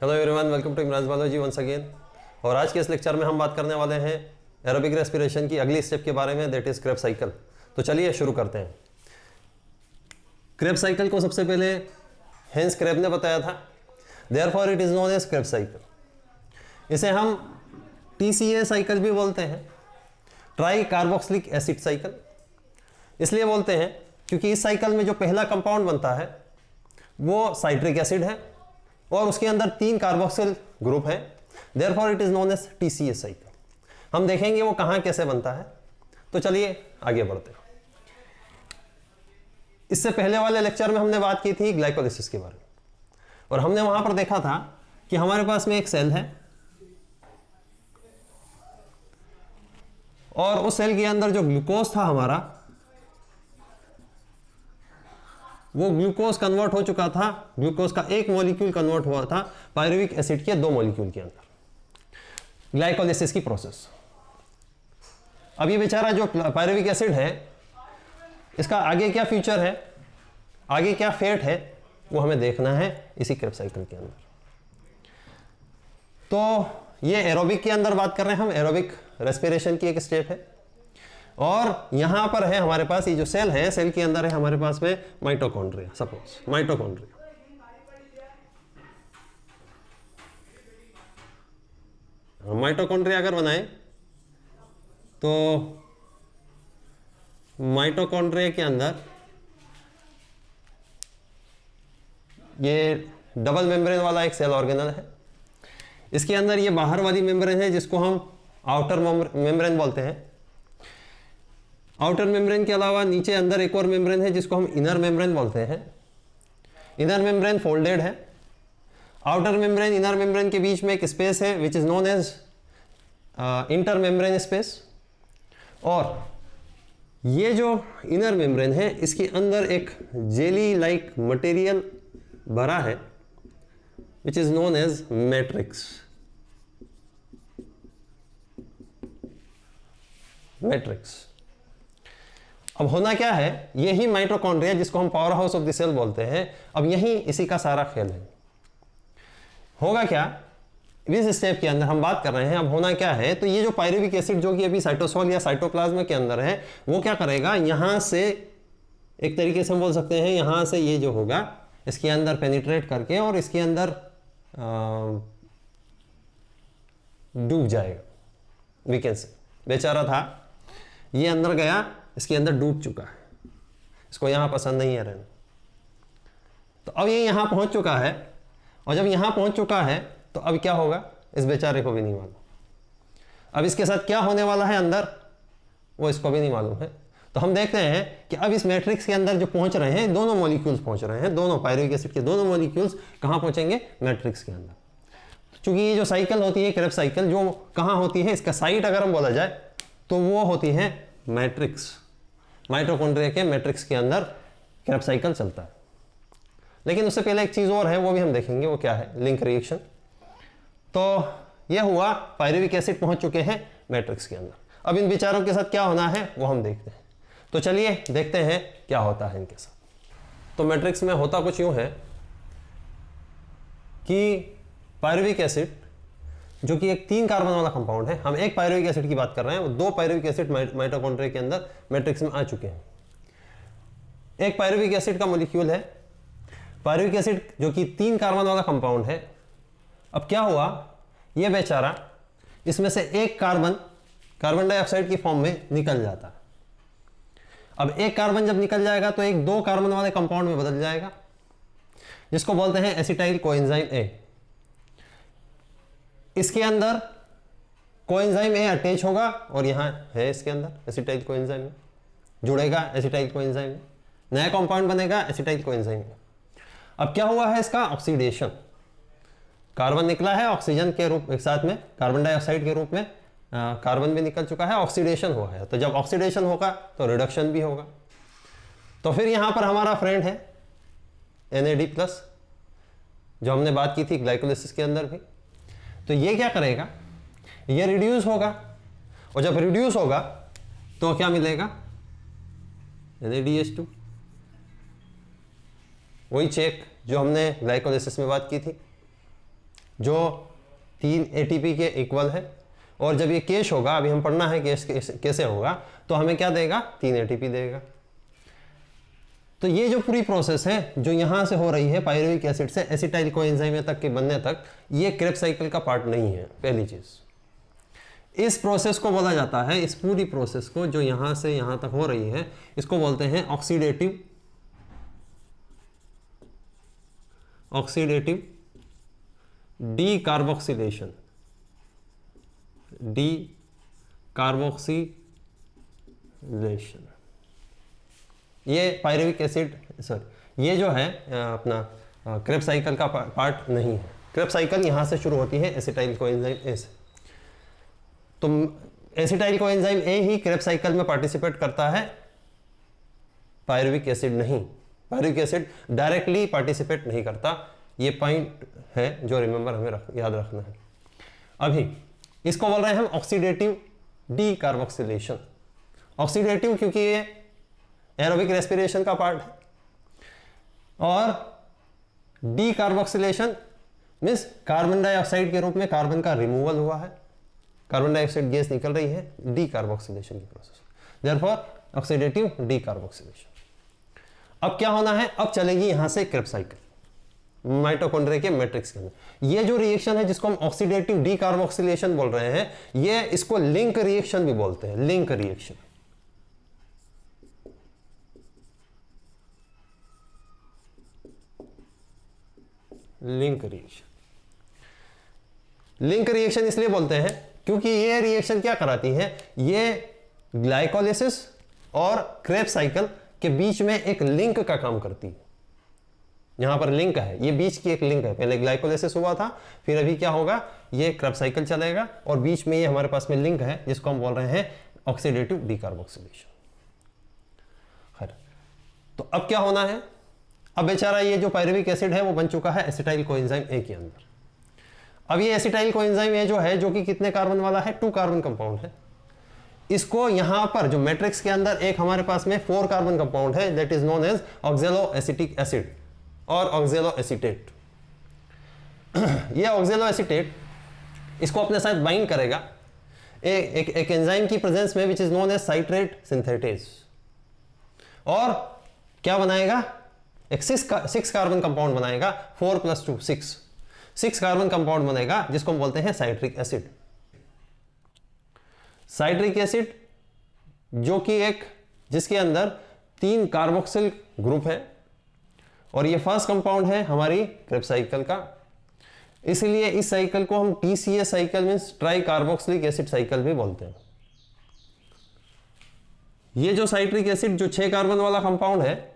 Hello everyone, welcome to Imran biology once again. और आज के इस लेक्चर में हम बात करने वाले हैं एरोबिक रेस्पिरेशन की अगली स्टेप के बारे में, दैट इज क्रेब्स साइकिल। तो चलिए शुरू करते हैं। क्रेब्स साइकिल को सबसे पहले हेंस क्रेब ने बताया था, therefore it is known as Krebs cycle. इसे हम TCA साइकिल भी बोलते हैं, ट्राई कार्बोक्सिलिक एसिड साइकिल। इसलिए बोलते हैं क्योंकि इस साइकिल में जो पहला कंपाउंड बनता है वो साइट्रिक एसिड है और उसके अंदर 3 कार्बोक्सिल ग्रुप है, therefore it is known as TCA cycle. हम देखेंगे वो कहां कैसे बनता है। तो चलिए आगे बढ़ते हैं। इससे पहले वाले लेक्चर में हमने बात की थी ग्लाइकोलिसिस के बारे में, और हमने वहां पर देखा था कि हमारे पास में एक सेल है और उस सेल के अंदर जो ग्लूकोज था हमारा, वो ग्लूकोज कन्वर्ट हो चुका था। ग्लूकोज का एक मॉलिक्यूल कन्वर्ट हुआ था पायरुविक एसिड के 2 मॉलिक्यूल के अंदर, ग्लाइकोलिसिस की प्रोसेस। अब ये बेचारा जो पायरुविक एसिड है, इसका आगे क्या फ्यूचर है, आगे क्या फेट है, वो हमें देखना है इसी क्रेब्स साइकिल के अंदर। तो ये एरोबिक के अंदर बात कर रहे हैं हम, एरोबिक रेस्पिरेशन की एक स्टेप है। और यहां पर है हमारे पास ये जो सेल है, सेल के अंदर है हमारे पास में माइटोकॉन्ड्रिया। सपोज माइटोकॉन्ड्रिया, माइटोकॉन्ड्रिया अगर बनाए तो माइटोकॉन्ड्रिया के अंदर ये डबल मेम्ब्रेन वाला एक सेल ऑर्गेनल है। इसके अंदर ये बाहर वाली मेम्ब्रेन है जिसको हम आउटर मेम्ब्रेन बोलते हैं। आउटर मेम्ब्रेन के अलावा नीचे अंदर एक और मेम्ब्रेन है जिसको हम इनर मेम्ब्रेन बोलते हैं। इनर मेम्ब्रेन फोल्डेड है। आउटर मेम्ब्रेन इनर मेम्ब्रेन के बीच में एक स्पेस है which is known as inter membrane space. और ये जो इनर मेम्ब्रेन है, इसके अंदर एक जेली लाइक मटेरियल भरा है which is known as matrix. Matrix. अब होना क्या है, यही माइटोकॉन्ड्रिया जिसको हम power house of the cell बोलते हैं, अब यही इसी का सारा खेल है। होगा क्या इस स्टेप के अंदर हम बात कर रहे हैं, अब होना क्या है, तो ये जो पायरुविक एसिड जो कि अभी साइटोसोल या साइटोप्लाज्म के अंदर है, वो क्या करेगा, यहां से एक तरीके से हम बोल सकते हैं, यहां से ये जो होगा इसके अंदर पेनिट्रेट करके और इसके अंदर डूब जाएगा। वी कैन से बेचारा था, ये अंदर गया, इसके अंदर डूब चुका है, इसको यहां पसंद नहीं है रहना। तो अब ये यहां पहुंच चुका है, और जब यहां पहुंच चुका है तो अब क्या होगा इस बेचारे को भी नहीं मालूम। अब इसके साथ क्या होने वाला है अंदर, वो इसको भी नहीं मालूम है। तो हम देखते हैं कि अब इस मैट्रिक्स के अंदर जो पहुंच रहे हैं, दोनों मॉलिक्यूल्स पहुंच रहे हैं, दोनों पायरुविक एसिड के दोनों मॉलिक्यूल्स कहां पहुंचेंगे, मैट्रिक्स के अंदर। चूंकि ये जो साइकिल होती है क्रेब्स साइकिल, जो कहां होती है, इसका साइट अगर हम बोला जाए तो वो होती है मैट्रिक्स। माइटोकॉन्ड्रिया के मैट्रिक्स के अंदर क्रेब्स साइकिल चलता है। लेकिन उससे पहले एक चीज और है, वो भी हम देखेंगे, वो क्या है, लिंक रिएक्शन। तो यह हुआ, पायरुविक एसिड पहुंच चुके हैं मैट्रिक्स के अंदर। अब इन विचारों के साथ क्या होना है वो हम देखते हैं। तो चलिए देखते हैं क्या होता है इनके साथ। तो मैट्रिक्स में होता कुछ यूं है कि पायरुविक एसिड जो कि एक 3 कार्बन वाला कंपाउंड है, हम एक पायरुविक एसिड की बात कर रहे हैं, वो 2 पायरुविक एसिड माइटोकॉन्ड्रिया के अंदर मैट्रिक्स में आ चुके हैं। एक पायरुविक एसिड का मॉलिक्यूल है, पायरुविक एसिड जो कि 3 कार्बन वाला कंपाउंड है। अब क्या हुआ, ये बेचारा इसमें से एक कार्बन डाइऑक्साइड की फॉर्म में निकल जाता है। अब एक कार्बन जब निकल जाएगा तो एक 2 कार्बन वाले कंपाउंड में बदल जाएगा, जिसको बोलते हैं एसिटाइल कोएंजाइम ए। इसके अंदर कोएंजाइम ए अटैच होगा और यहां है इसके अंदर एसिटाइल कोएंजाइम में जुड़ेगा, एसिटाइल कोएंजाइम में नया कंपाउंड बनेगा एसिटाइल कोएंजाइम में। अब क्या हुआ है, इसका ऑक्सीडेशन, कार्बन निकला है ऑक्सीजन के रूप, एक साथ में कार्बन डाइऑक्साइड के रूप में कार्बन भी निकल चुका है, ऑक्सीडेशन हुआ है। तो जब ऑक्सीडेशन होगा तो रिडक्शन भी होगा। तो फिर यहां पर हमारा फ्रेंड है NAD+, जो हमने बात की थी ग्लाइकोलिसिस के अंदर भी। तो ये क्या करेगा, ये रिड्यूस होगा, और जब रिड्यूस होगा तो क्या मिलेगा, NADH2। वही चेक जो हमने ग्लाइकोलिसिस में बात की थी। जो 3 ATP के इक्वल है, और जब ये केश होगा, अभी हम पढ़ना है केश कैसे होगा, तो हमें क्या देगा, 3 ATP देगा। तो ये जो पूरी प्रोसेस है जो यहां से हो रही है पायरुविक एसिड से एसिटाइल कोएंजाइम तक के बनने तक, ये क्रेब्स साइकिल का पार्ट नहीं है। पहली चीज, इस प्रोसेस को बोला जाता है, इस पूरी प्रोसेस को जो यहां से यहां तक हो रही है, इसको बोलते हैं ऑक्सीडेटिव डीकार्बोक्सिलेशन। डीकार्बोक्सिलेशन ये पायरुविक एसिड, सॉरी, ये जो है अपना क्रेब्स साइकिल का पार्ट नहीं है। क्रेब्स साइकिल यहां से शुरू होती है एसिटाइल कोएंजाइम ए से। तो acetyl coenzyme A he Krebs cycle में पार्टिसिपेट करता है, पायरुविक एसिड नहीं। पायरुविक एसिड डायरेक्टली पार्टिसिपेट नहीं करता। ये पॉइंट है जो रिमेंबर हमें याद रखना है। अभी इसको बोल रहे हैं हम ऑक्सीडेटिव डीकार्बोक्सिलेशन। ऑक्सीडेटिव क्योंकि ये एरोबिक रेस्पिरेशन का पार्ट है, और डीकार्बोक्सिलेशन मीन्स कार्बन डाइऑक्साइड के रूप में कार्बन का रिमूवल हुआ है, कार्बन डाइऑक्साइड गैस निकल रही है, डीकार्बोक्सिलेशन की प्रोसेस, देयरफॉर ऑक्सीडेटिव डीकार्बोक्सिलेशन। अब क्या होना है, अब चलेगी यहां से क्रेब्स साइकिल माइटोकॉन्ड्रिया के मैट्रिक्स के अंदर। ये जो रिएक्शन है जिसको हम ऑक्सीडेटिव डीकार्बोक्सिलेशन बोल रहे हैं, ये इसको लिंक रिएक्शन भी बोलते हैं। Link reaction, link reaction, link reaction इसलिए बोलते हैं क्योंकि ये रिएक्शन क्या कराती है, ये ग्लाइकोलिसिस और क्रेब्स साइकिल के बीच में एक लिंक का काम करती है। यहां पर लिंक है, ये बीच की एक लिंक है। पहले ग्लाइकोलिसिस हुआ था, फिर अभी क्या होगा, ये क्रेब्स साइकिल चलेगा, और बीच में ये हमारे पास में लिंक है जिसको हम बोल रहे हैं ऑक्सीडेटिव डीकार्बोक्सिलेशन। खैर, तो अब क्या होना है, अब बेचारा ये जो पायरुविक एसिड है वो बन चुका है एसिटाइल कोएंजाइम ए के अंदर। अब ये एसिटाइल कोएंजाइम ए जो है, जो कि कितने कार्बन वाला है, 2 कार्बन कंपाउंड है। इसको यहां पर जो मैट्रिक्स के अंदर एक हमारे पास में 4 कार्बन कंपाउंड है, that is known as oxaloacetic acid और ऑक्सैलो एसीटेट। ये ऑक्सैलो एसीटेट इसको अपने साथ बाइंड करेगा एक एंजाइम की प्रेजेंस में which is known as citrate synthetase, और क्या बनाएगा, एक 6 कार्बन कंपाउंड बनाएगा, 4 + 2 6 कार्बन कंपाउंड बनेगा जिसको हम बोलते हैं साइट्रिक एसिड। साइट्रिक एसिड जो कि एक जिसके अंदर 3 कार्बोक्सिल ग्रुप है, और ये फर्स्ट कंपाउंड है हमारी क्रेब्स साइकिल का, इसलिए इस साइकिल को हम TCA cycle means try carboxylic acid cycle भी बोलते हैं। ये जो साइट्रिक एसिड जो 6 कार्बन वाला कंपाउंड है,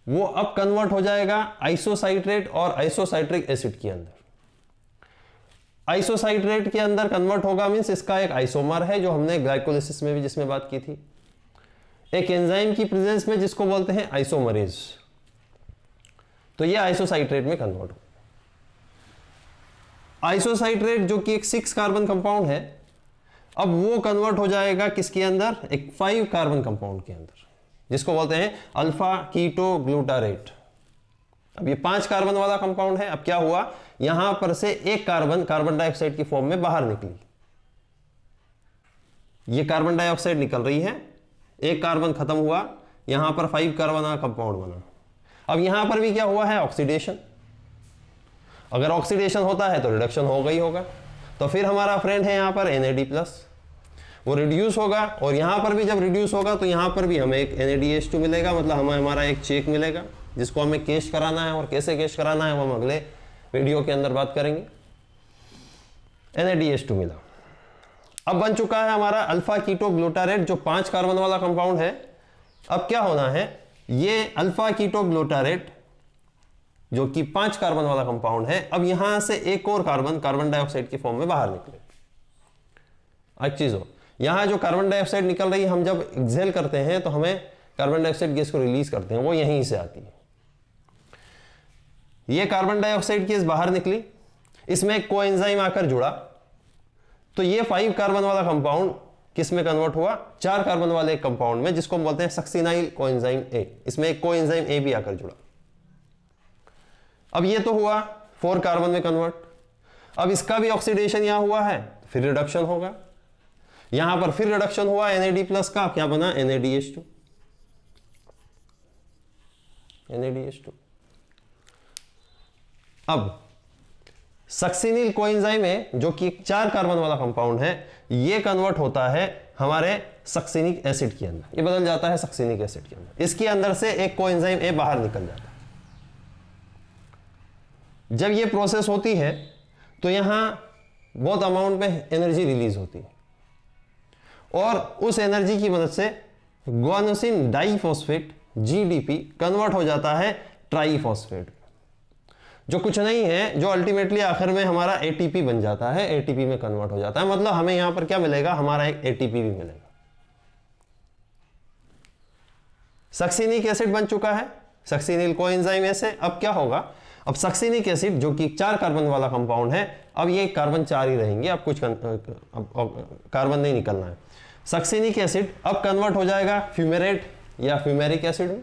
वो अब कन्वर्ट हो जाएगा आइसोसाइट्रेट और आइसोसाइट्रिक एसिड के अंदर। आइसोसाइट्रेट के अंदर कन्वर्ट होगा मींस इसका एक आइसोमर है, जो हमने ग्लाइकोलिसिस में भी जिसमें बात की थी, एक एंजाइम की प्रेजेंस में जिसको बोलते हैं आइसोमरेज। तो ये आइसोसाइट्रेट में कन्वर्ट हो। आइसोसाइट्रेट जो कि एक 6 कार्बन कंपाउंड है, अब वो कन्वर्ट हो जाएगा किसके अंदर, एक 5 कार्बन कंपाउंड के अंदर, जिसको बोलते हैं अल्फा कीटो ग्लूटारेट। अब ये 5 कार्बन वाला कंपाउंड है। अब क्या हुआ, यहां पर से एक कार्बन डाइऑक्साइड की फॉर्म में बाहर निकली। ये कार्बन डाइऑक्साइड निकल रही है, एक कार्बन खत्म हुआ, यहां पर 5 कार्बन का कंपाउंड बना। अब यहां पर भी क्या हुआ है, ऑक्सीडेशन। अगर ऑक्सीडेशन होता है तो रिडक्शन होगा ही होगा। तो फिर हमारा फ्रेंड है यहां पर NAD+, वो रिड्यूस होगा, और यहां पर भी जब रिड्यूस होगा तो यहां पर भी हमें एक NADH2 मिलेगा, मतलब हमें हमारा एक चेक मिलेगा जिसको हमें कैश कराना है, और कैसे कैश कराना है वो हम अगले वीडियो के अंदर बात करेंगे। NADH2 मिला। अब बन चुका है हमारा अल्फा कीटो ग्लूटारेट जो 5 कार्बन वाला कंपाउंड है। अब क्या होना है, ये अल्फा कीटो ग्लूटारेट जो कि 5 कार्बन वाला कंपाउंड है, अब यहां से एक और कार्बन डाइऑक्साइड की फॉर्म में बाहर निकले। एक चीज हो, यहां जो कार्बन डाइऑक्साइड निकल रही है, हम जब एक्सहेल करते हैं तो हमें कार्बन डाइऑक्साइड गैस को रिलीज करते हैं, वो यहीं से आती है। ये कार्बन डाइऑक्साइड गैस बाहर निकली, इसमें एक कोएंजाइम आकर जुड़ा, तो ये 5 कार्बन वाला कंपाउंड किस में कन्वर्ट हुआ, 4 कार्बन वाले एक कंपाउंड में जिसको हम बोलते हैं सक्सिनाइल कोएंजाइम ए। इसमें एक कोएंजाइम ए भी आकर जुड़ा। अब ये तो हुआ 4 कार्बन में कन्वर्ट, अब इसका भी ऑक्सीडेशन यहां हुआ है, फिर रिडक्शन होगा, यहां पर फिर रिडक्शन हुआ NAD प्लस का, क्या बना NADH2। NADH2। अब सक्सिनिल कोएंजाइम है जो कि 4 कार्बन वाला कंपाउंड है, ये कन्वर्ट होता है हमारे सक्सिनिक एसिड के अंदर, ये बदल जाता है सक्सिनिक एसिड के अंदर। इसके अंदर से एक कोएंजाइम ए बाहर निकल जाता है। जब ये प्रोसेस होती है तो यहां बहुत अमाउंट में एनर्जी रिलीज होती है और उस एनर्जी की मदद से गुआनोसिन डाइफॉस्फेट GDP कन्वर्ट हो जाता है ट्राइफॉस्फेट, जो कुछ नहीं है, जो अल्टीमेटली आखिर में हमारा ATP बन जाता है, ATP में कन्वर्ट हो जाता है। मतलब हमें यहां पर क्या मिलेगा, हमारा एक ATP भी मिलेगा। सक्सिनिक एसिड बन चुका है सक्सिनिल कोएंजाइम से। अब क्या होगा, अब सक्सिनिक एसिड जो कि 4 कार्बन वाला कंपाउंड है, अब ये कार्बन 4 ही रहेंगे, अब कुछ कार्बन नहीं निकलना है। सक्सिनिक एसिड अब कन्वर्ट हो जाएगा फ्यूमेरेट या फ्यूमेरिक एसिड में।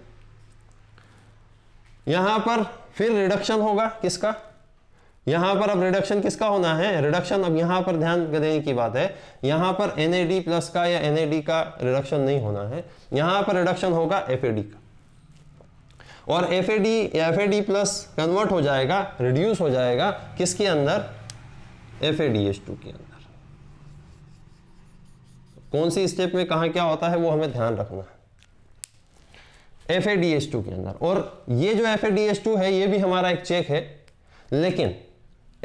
यहां पर फिर रिडक्शन होगा किसका, यहां पर अब रिडक्शन किसका होना है, रिडक्शन अब यहां पर ध्यान देने की बात है, यहां पर NAD प्लस का या NAD का रिडक्शन नहीं होना है, यहां पर रिडक्शन होगा FAD का, और FAD प्लस कन्वर्ट हो जाएगा, रिड्यूस हो जाएगा किसके अंदर, FADH2 के अंदर। कौन सी स्टेप में कहां क्या होता है वो हमें ध्यान रखना है, FADH2 के अंदर। और ये जो FADH2 है ये भी हमारा एक चेक है, लेकिन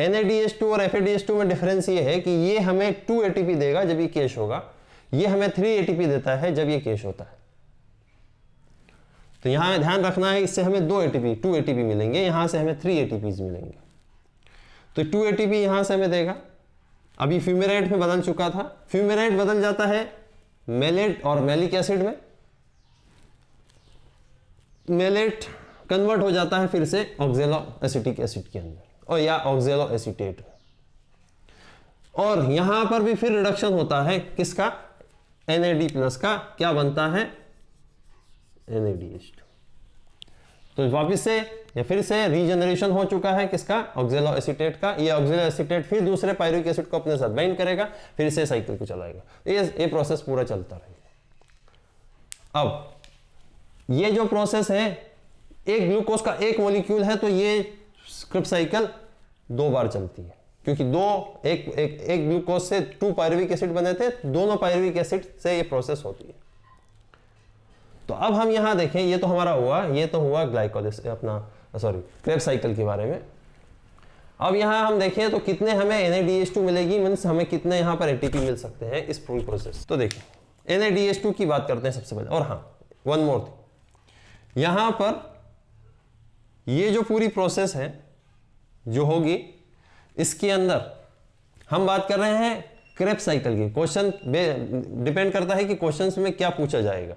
NADH2 और FADH2 में डिफरेंस ये है कि ये हमें 2 ATP देगा जब ये केश होगा, ये हमें 3 ATP देता है जब ये केश होता है। तो यहां ध्यान रखना है, इससे हमें 2 ATP मिलेंगे, यहां से हमें 3 ATPs मिलेंगे। तो 2 ATP यहां से हमें देगा। अभी फ्यूमेरेट में बदल चुका था, फ्यूमेरेट बदल जाता है मेलेट और मैलिक एसिड में, मेलेट कन्वर्ट हो जाता है फिर से ऑक्जेलो एसिटिक एसिड के अंदर और या ऑक्जेलो एसीटेट, और यहां पर भी फिर रिडक्शन होता है किसका, NAD प्लस का, क्या बनता है NADH2। तो वापिस से या फिर से रीजनरेशन हो चुका है किसका, ऑक्जेलो एसीटेट का। ये ऑक्जेलो एसीटेट फिर दूसरे पायरुविक एसिड को अपने साथ बाइंड करेगा, फिर से साइकिल को चलाएगा। ये प्रोसेस पूरा चलता रहेगा। अब ये जो प्रोसेस है, एक ग्लूकोज का एक मॉलिक्यूल है तो ये क्रेब्स साइकिल 2 बार चलती है, क्योंकि एक ग्लूकोज से 2 पायरुविक एसिड बने थे, दोनों पायरुविक एसिड से ये प्रोसेस होती है। तो अब हम यहां देखें, ये तो हमारा हुआ, ये तो हुआ ग्लाइकोलिस क्रेब्स साइकिल के बारे में। अब यहां हम देखें तो कितने हमें NADH2 मिलेगी, मीन्स हमें कितने यहां पर ATP मिल सकते हैं इस पूरी प्रोसेस। तो देखिए NADH2 की बात करते हैं सबसे पहले। और हाँ, वन मोर थिंग, यहां पर ये जो पूरी प्रोसेस है जो होगी, इसके अंदर हम बात कर रहे हैं क्रेब्स साइकिल की। क्वेश्चन डिपेंड करता है कि क्वेश्चंस में क्या पूछा जाएगा।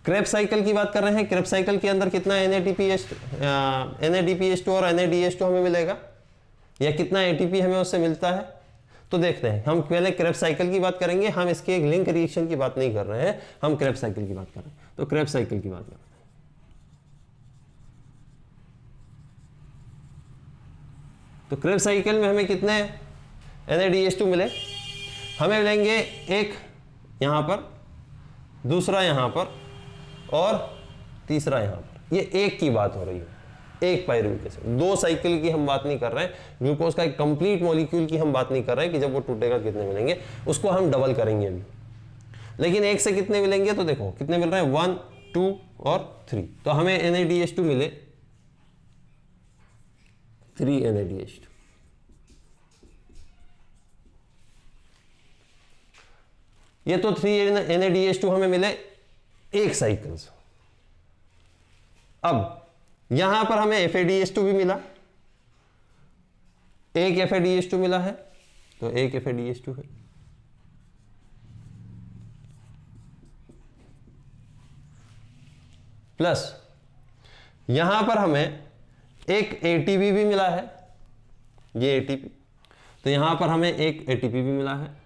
क्रेब्स साइकिल की बात कर रहे हैं, क्रेब्स साइकिल के अंदर कितना NADPH2 और NADH2 हमें मिलेगा, या कितना ATP हमें उससे मिलता है। तो देखते हैं, हम पहले क्रेब्स साइकिल की बात करेंगे, हम इसके एक लिंक रिएक्शन की बात नहीं कर रहे हैं, हम क्रेब्स साइकिल की बात कर रहे हैं। तो क्रेब्स साइकिल की बात करते हैं। तो क्रेब्स साइकिल में हमें कितने NADH2 मिले, हमें मिलेंगे एक यहां पर, दूसरा यहां पर और तीसरा यहां पर। ये एक की बात हो रही है, एक पायरुविक एसिड। 2 साइकिल की हम बात नहीं कर रहे हैं, ग्लूकोज का एक कंप्लीट मॉलिक्यूल की हम बात नहीं कर रहे हैं कि जब वो टूटेगा कितने मिलेंगे, उसको हम डबल करेंगे अभी। लेकिन एक से कितने मिलेंगे, तो देखो कितने मिल रहे हैं, 1, 2 और 3। तो हमें NADH2 मिले 3 NADH2। ये तो 3 NADH2 हमें मिले एक साइकिल से। अब यहां पर हमें FADH2 भी मिला, एक FADH2 मिला है, तो एक FADH2 है। प्लस यहां पर हमें एक ATP भी मिला है, ये ATP, तो यहां पर हमें एक ATP भी मिला है।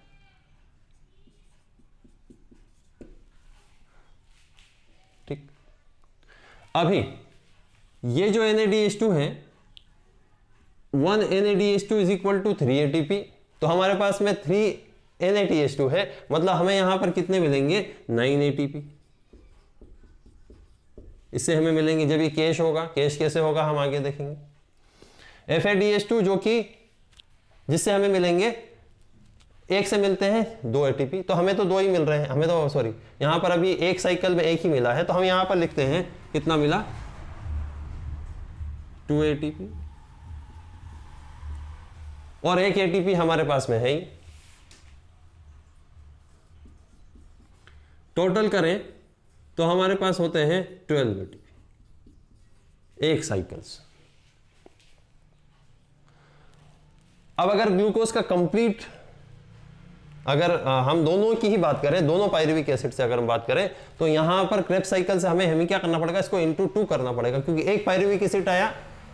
ठीक, अभी ये जो NADH2 है 1 NADH2 is equal to 3 ATP। तो हमारे पास में 3 NADH2 है, मतलब हमें यहां पर कितने मिलेंगे 9 ATP। इससे हमें मिलेंगे जब ये कैश होगा, कैश कैसे होगा हम आगे देखेंगे। FADH2 जो कि जिससे हमें मिलेंगे, एक से मिलते हैं 2 ATP, तो हमें तो 2 ही मिल रहे हैं, हमें तो सॉरी यहां पर अभी एक साइकिल में एक ही मिला है, तो हम यहां पर लिखते हैं कितना मिला 2 ATP, और एक ATP हमारे पास में है ही। टोटल करें तो हमारे पास होते हैं 12 ATP एक साइकिल्स। अब अगर ग्लूकोज का कंप्लीट, अगर हम दोनों की ही बात करें, दोनों पायरुविक एसिड से अगर हम बात करें, तो यहां पर क्रेब्स साइकिल से हमें क्या करना पड़ेगा, इसको इंटू 2 करना पड़ेगा, क्योंकि एक पायरुविक एसिड आया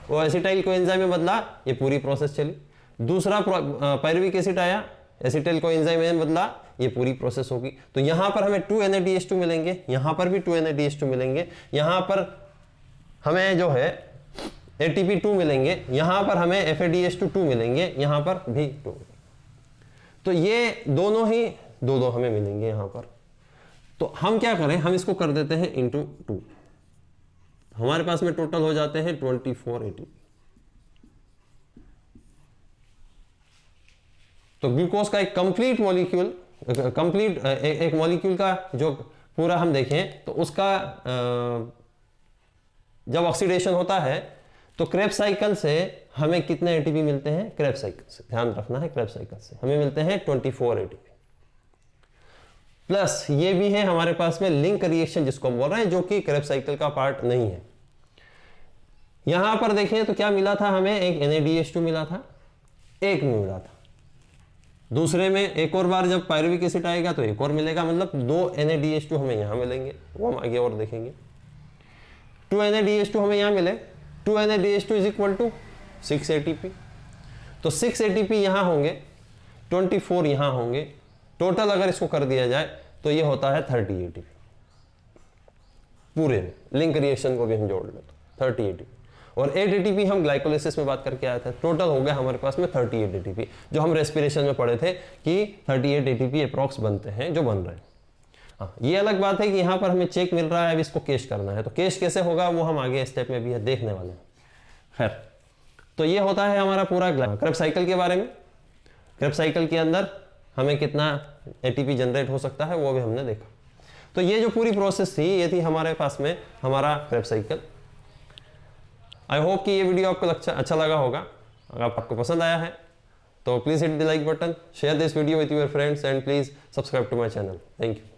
वो एसिटाइल कोएंजाइम में बदला, ये पूरी प्रोसेस चली। दूसरा पायरुविक एसिड आया, एसिटाइल कोएंजाइम में बदला, ये पूरी प्रोसेस होगी। तो यहां पर हमें 2 NADH2 मिलेंगे, यहां पर भी 2 NADH2 मिलेंगे, यहां पर हमें जो है ATP2 मिलेंगे, यहां पर हमें FADH2 मिलेंगे, यहां पर भी 2। तो ये दोनों ही 2 हमें मिलेंगे यहां पर। तो हम क्या करें, हम इसको कर देते हैं इंटू 2, हमारे पास में टोटल हो जाते हैं 24 ATP। तो ग्लूकोज का एक कंप्लीट मॉलिक्यूल, एक मॉलिक्यूल का जो पूरा हम देखें तो उसका जब ऑक्सीडेशन होता है तो क्रेब्स साइकिल से हमें कितने एटीपी मिलते हैं, क्रेब्स साइकिल से ध्यान रखना है, क्रेब्स साइकिल से हमें मिलते हैं 24 एटीपी। प्लस ये भी है हमारे पास में लिंक रिएक्शन जिसको हम बोल रहे हैं, जो कि क्रेब्स साइकिल का पार्ट नहीं है। यहां पर देखें तो क्या मिला था हमें, एक NADH2 मिला था, एक में मिला था, दूसरे में एक और बार जब पायरुविक एसिड आएगा तो एक और मिलेगा, मतलब 2 NADH2 हमें यहां मिलेंगे, वो हम आगे और देखेंगे। 2 NADH2 हमें यहां मिले, 2 NADH2 is equal to 6 ATP। तो 6 ATP यहां होंगे, 24 यहां होंगे, टोटल अगर इसको कर दिया जाए तो ये होता है 30 ATP पूरे में, लिंक रिएक्शन को भी हम जोड़ लेते 30 ATP। और 8 ATP हम ग्लाइकोलाइसिस में बात करके आए थे, टोटल हो गया हमारे पास में 38 ATP, जो हम रेस्पिरेशन में पढ़े थे कि 38 ATP अप्रॉक्स बनते हैं जो बन रहे हैं। हाँ, ये अलग बात है कि यहाँ पर हमें चेक मिल रहा है, अब इसको कैश करना है, तो कैश कैसे होगा वो हम आगे स्टेप में भी है देखने वाले हैं। खैर, तो ये होता है हमारा पूरा क्रेब्स साइकिल के बारे में। क्रेब्स साइकिल के अंदर हमें कितना ATP जनरेट हो सकता है वो भी हमने देखा। तो ये जो पूरी प्रोसेस थी ये थी हमारे पास में हमारा क्रेब्स साइकिल। आई होप कि ये वीडियो आपको अच्छा लगा होगा। अगर आपको पसंद आया है तो please hit the like button, share this video with your friends and please subscribe to my channel. Thank you.